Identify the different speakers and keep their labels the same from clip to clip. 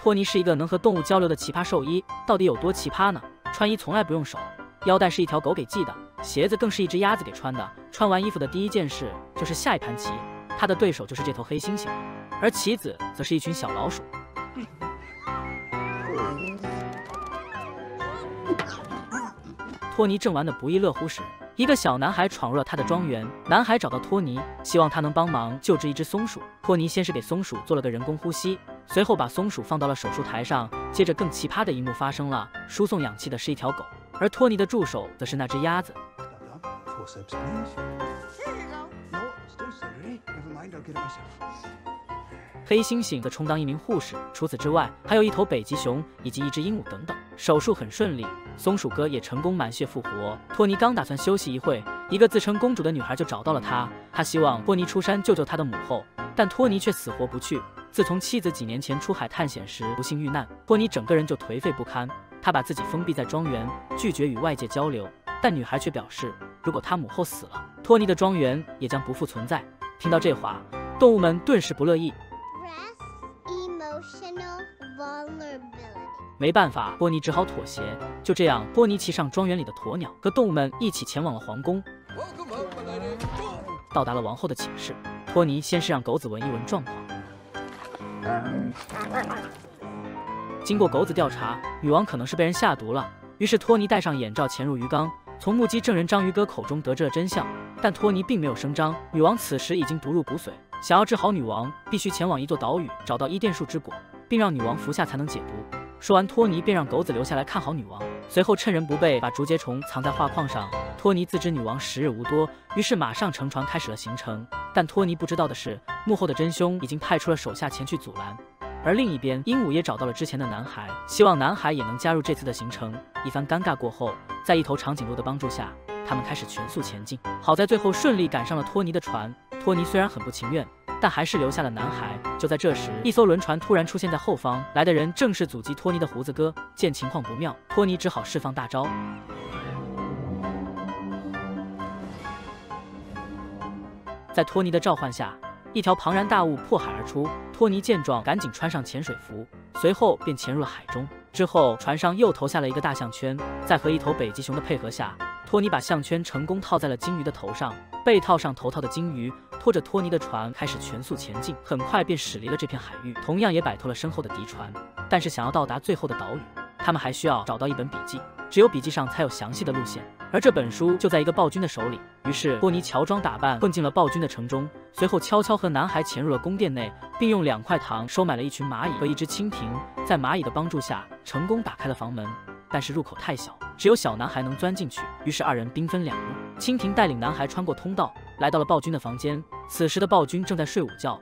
Speaker 1: 托尼是一个能和动物交流的奇葩兽医，到底有多奇葩呢？穿衣从来不用手，腰带是一条狗给系的，鞋子更是一只鸭子给穿的。穿完衣服的第一件事就是下一盘棋，他的对手就是这头黑猩猩，而棋子则是一群小老鼠。托尼正玩得不亦乐乎时，一个小男孩闯入了他的庄园。男孩找到托尼，希望他能帮忙救治一只松鼠。托尼先是给松鼠做了个人工呼吸，随后把松鼠放到了手术台上。接着更奇葩的一幕发生了，输送氧气的是一条狗，而托尼的助手则是那只鸭子。黑猩猩则充当一名护士，除此之外，还有一头北极熊以及一只鹦鹉等等。手术很顺利，松鼠哥也成功满血复活。托尼刚打算休息一会，一个自称公主的女孩就找到了他，她希望托尼出山救救她的母后，但托尼却死活不去。自从妻子几年前出海探险时不幸遇难，托尼整个人就颓废不堪。他把自己封闭在庄园，拒绝与外界交流。但女孩却表示，如果他母后死了，托尼的庄园也将不复存在。听到这话，动物们顿时不乐意。没办法，波尼只好妥协。就这样，波尼骑上庄园里的鸵鸟，和动物们一起前往了皇宫。到达了王后的寝室，托尼先是让狗子闻一闻状况。经过狗子调查，女王可能是被人下毒了，于是托尼戴上眼罩潜入鱼缸，从目击证人章鱼哥口中得知了真相。但托尼并没有声张，女王此时已经毒入骨髓。想要治好女王，必须前往一座岛屿，找到伊甸树之果，并让女王服下才能解毒。说完，托尼便让狗子留下来看好女王，随后趁人不备把竹节虫藏在画框上。托尼自知女王时日无多，于是马上乘船开始了行程。但托尼不知道的是，幕后的真凶已经派出了手下前去阻拦。而另一边，鹦鹉也找到了之前的男孩，希望男孩也能加入这次的行程。一番尴尬过后，在一头长颈鹿的帮助下，他们开始全速前进。好在最后顺利赶上了托尼的船。托尼虽然很不情愿，但还是留下了男孩。就在这时，一艘轮船突然出现在后方，来的人正是阻击托尼的胡子哥。见情况不妙，托尼只好释放大招。在托尼的召唤下，一条庞然大物破海而出。托尼见状，赶紧穿上潜水服，随后便潜入了海中。之后，船上又投下了一个大项圈，在和一头北极熊的配合下，托尼把项圈成功套在了鲸鱼的头上。被套上头套的鲸鱼拖着托尼的船开始全速前进，很快便驶离了这片海域，同样也摆脱了身后的敌船。但是想要到达最后的岛屿，他们还需要找到一本笔记，只有笔记上才有详细的路线，而这本书就在一个暴君的手里。于是托尼乔装打扮混进了暴君的城中，随后悄悄和男孩潜入了宫殿内，并用2块糖收买了一群蚂蚁和一只蜻蜓，在蚂蚁的帮助下成功打开了房门。但是入口太小，只有小男孩能钻进去，于是2人兵分2路。蜻蜓带领男孩穿过通道，来到了暴君的房间。此时的暴君正在睡午觉，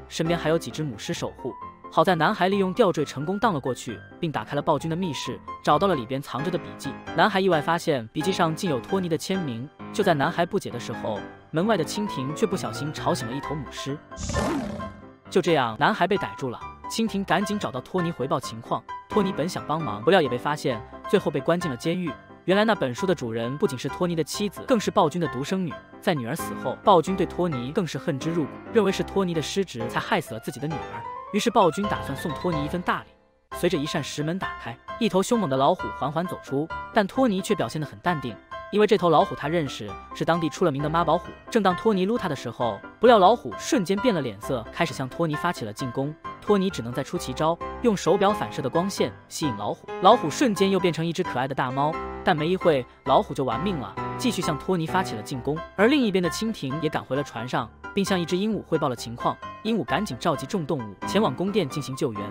Speaker 1: 身边还有几只母狮守护。好在男孩利用吊坠成功荡了过去，并打开了暴君的密室，找到了里边藏着的笔记。男孩意外发现笔记上竟有托尼的签名。就在男孩不解的时候，门外的蜻蜓却不小心吵醒了一头母狮。就这样，男孩被逮住了。蜻蜓赶紧找到托尼回报情况。托尼本想帮忙，不料也被发现，最后被关进了监狱。原来那本书的主人不仅是托尼的妻子，更是暴君的独生女。在女儿死后，暴君对托尼更是恨之入骨，认为是托尼的失职才害死了自己的女儿。于是暴君打算送托尼一份大礼。随着一扇石门打开，一头凶猛的老虎缓缓走出，但托尼却表现得很淡定，因为这头老虎他认识，是当地出了名的妈宝虎。正当托尼撸他的时候，不料老虎瞬间变了脸色，开始向托尼发起了进攻。托尼只能再出奇招，用手表反射的光线吸引老虎，老虎瞬间又变成一只可爱的大猫。但没一会，老虎就玩命了，继续向托尼发起了进攻。而另一边的蜻蜓也赶回了船上，并向一只鹦鹉汇报了情况。鹦鹉赶紧召集众动物前往宫殿进行救援。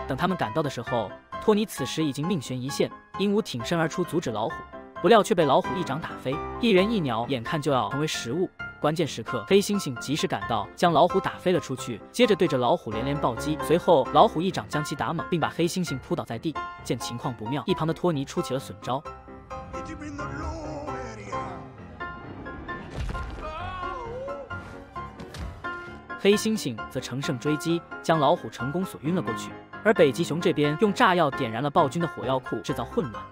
Speaker 1: 等他们赶到的时候，托尼此时已经命悬一线。鹦鹉挺身而出阻止老虎，不料却被老虎一掌打飞，一人一鸟眼看就要成为食物。关键时刻，黑猩猩及时赶到，将老虎打飞了出去，接着对着老虎连连暴击。随后老虎一掌将其打懵，并把黑猩猩扑倒在地。见情况不妙，一旁的托尼出起了损招。黑猩猩则乘胜追击，将老虎成功锁晕了过去。而北极熊这边用炸药点燃了暴君的火药库，制造混乱。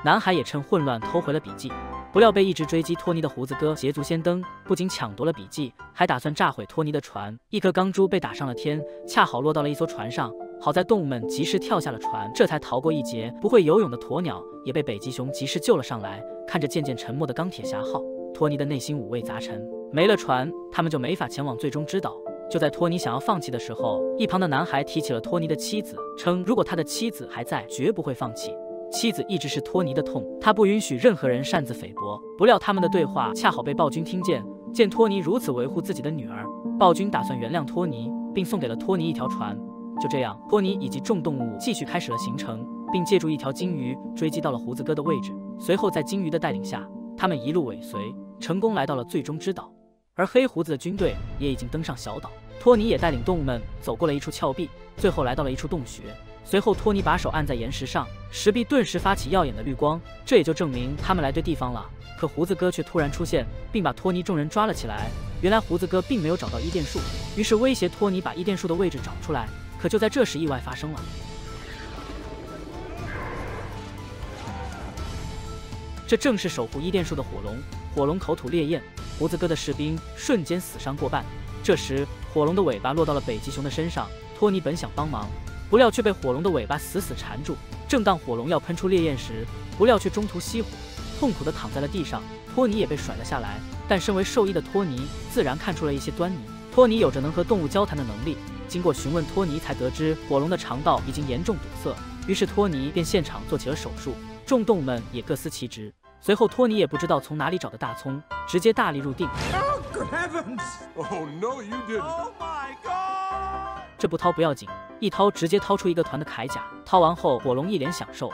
Speaker 1: 男孩也趁混乱偷回了笔记。不料被一直追击托尼的胡子哥捷足先登，不仅抢夺了笔记，还打算炸毁托尼的船。一颗钢珠被打上了天，恰好落到了一艘船上。好在动物们及时跳下了船，这才逃过一劫。不会游泳的鸵鸟也被北极熊及时救了上来。看着渐渐沉没的钢铁侠号，托尼的内心五味杂陈。没了船，他们就没法前往最终之岛。就在托尼想要放弃的时候，一旁的男孩提起了托尼的妻子，称如果他的妻子还在，绝不会放弃。妻子一直是托尼的痛，他不允许任何人擅自菲薄。不料他们的对话恰好被暴君听见，见托尼如此维护自己的女儿，暴君打算原谅托尼，并送给了托尼一条船。就这样，托尼以及众动物继续开始了行程，并借助一条鲸鱼追击到了胡子哥的位置。随后在鲸鱼的带领下，他们一路尾随，成功来到了最终之岛。而黑胡子的军队也已经登上小岛，托尼也带领动物们走过了一处峭壁，最后来到了一处洞穴。随后托尼把手按在岩石上，石壁顿时发起耀眼的绿光，这也就证明他们来对地方了。可胡子哥却突然出现，并把托尼众人抓了起来。原来胡子哥并没有找到伊甸树，于是威胁托尼把伊甸树的位置找出来。可就在这时，意外发生了。这正是守护伊甸树的火龙，火龙口吐烈焰，胡子哥的士兵瞬间死伤过半。这时火龙的尾巴落到了北极熊的身上，托尼本想帮忙，不料却被火龙的尾巴死死缠住。正当火龙要喷出烈焰时，不料却中途熄火，痛苦地躺在了地上。托尼也被甩了下来，但身为兽医的托尼自然看出了一些端倪。托尼有着能和动物交谈的能力，经过询问，托尼才得知火龙的肠道已经严重堵塞，于是托尼便现场做起了手术。众动物们也各司其职。随后托尼也不知道从哪里找的大葱，直接大力入定。这不掏不要紧，一掏直接掏出一个团的铠甲。掏完后，火龙一脸享受。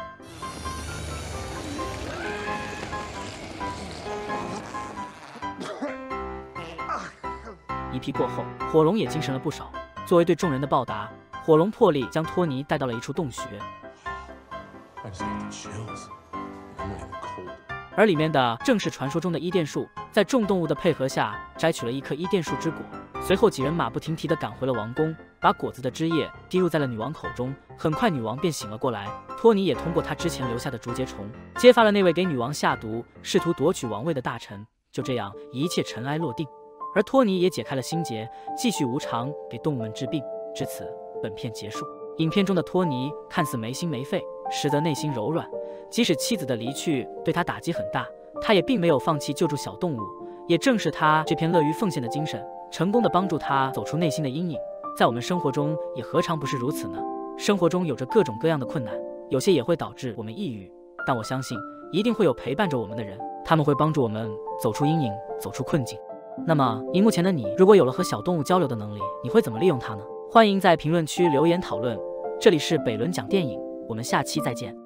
Speaker 1: 一批过后，火龙也精神了不少。作为对众人的报答，火龙破例将托尼带到了一处洞穴。而里面的正是传说中的伊甸树，在众动物的配合下，摘取了一颗伊甸树之果。随后几人马不停蹄地赶回了王宫，把果子的汁液滴入在了女王口中。很快女王便醒了过来，托尼也通过他之前留下的竹节虫，揭发了那位给女王下毒、试图夺取王位的大臣。就这样，一切尘埃落定，而托尼也解开了心结，继续无偿给动物们治病。至此，本片结束。影片中的托尼看似没心没肺，实则内心柔软。即使妻子的离去对他打击很大，他也并没有放弃救助小动物。也正是他这片乐于奉献的精神，成功的帮助他走出内心的阴影。在我们生活中也何尝不是如此呢？生活中有着各种各样的困难，有些也会导致我们抑郁，但我相信一定会有陪伴着我们的人，他们会帮助我们走出阴影，走出困境。那么荧幕前的你，如果有了和小动物交流的能力，你会怎么利用它呢？欢迎在评论区留言讨论。这里是北仑讲电影，我们下期再见。